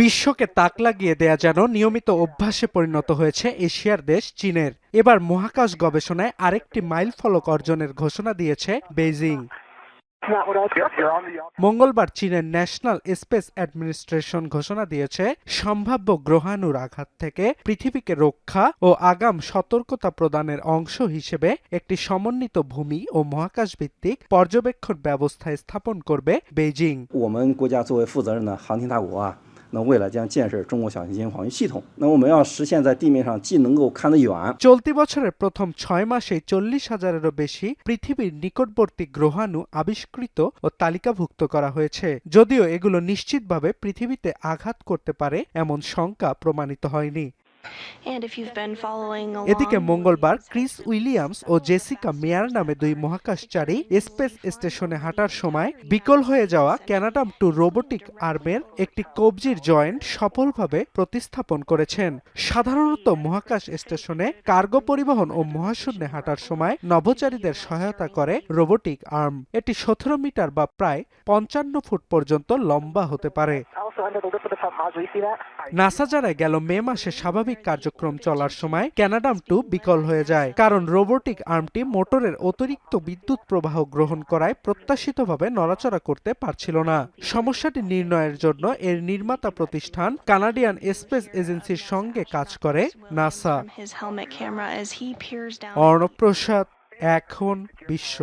বিশ্বকে তাক লাগিয়ে দেয়া যেন নিয়মিত অভ্যাসে পরিণত হয়েছে এশিয়ার দেশ চীনের। এবার মহাকাশ গবেষণায় আরেকটি মাইল ফলক অর্জনের ঘোষণা দিয়েছে বেইজিং। মঙ্গলবার চীনের ন্যাশনাল স্পেস অ্যাডমিনিস্ট্রেশন ঘোষণা দিয়েছে সম্ভাব্য গ্রহাণুর আঘাত থেকে পৃথিবীকে রক্ষা ও আগাম সতর্কতা প্রদানের অংশ হিসেবে একটি সমন্বিত ভূমি ও মহাকাশ ভিত্তিক পর্যবেক্ষণ ব্যবস্থা স্থাপন করবে বেইজিং। 我们国家作为负责任的航天大国那未来将建设中国小行星防御系统。那我们要实现在地面上既能够看得远。চলতি বছরের প্রথম 6 মাসে 40,000-এরও বেশি পৃথিবীর নিকটবর্তী গ্রহাণু আবিষ্কৃত ও তালিকাভুক্ত করা হয়েছে, যদিও এগুলো নিশ্চিতভাবে পৃথিবীতে আঘাত করতে পারে এমন শঙ্কা প্রমাণিত হয়নি। এদিকে মঙ্গলবার ক্রিস উইলিয়ামস ও জেসিকা মেয়ার নামে দুই মহাকাশচারী স্পেস স্টেশনে হাঁটার সময় বিকল হয়ে যাওয়া ক্যানাডাম-2 রোবোটিক আর্মের একটি কবজির জয়েন্ট সফলভাবে প্রতিস্থাপন করেছেন। সাধারণত মহাকাশ স্টেশনে কার্গো পরিবহন ও মহাশূন্যে হাঁটার সময় নভোচারীদের সহায়তা করে রোবোটিক আর্ম। এটি 17 মিটার বা প্রায় 55 ফুট পর্যন্ত লম্বা হতে পারে। নাসা জানায় গেল মে মাসে স্বাভাবিক কার্যক্রম চলার সময় ক্যানাডাম-2 বিকল হয়ে যায়, কারণ রোবোটিক আর্মটি মোটরের অতিরিক্ত বিদ্যুৎ প্রবাহ গ্রহণ করায় প্রত্যাশিতভাবে নড়াচড়া করতে পারছিল না। সমস্যাটি নির্ণয়ের জন্য এর নির্মাতা প্রতিষ্ঠান কানাডিয়ান স্পেস এজেন্সির সঙ্গে কাজ করে নাসা। অর্ণব প্রসাদ, এখন বিশ্ব।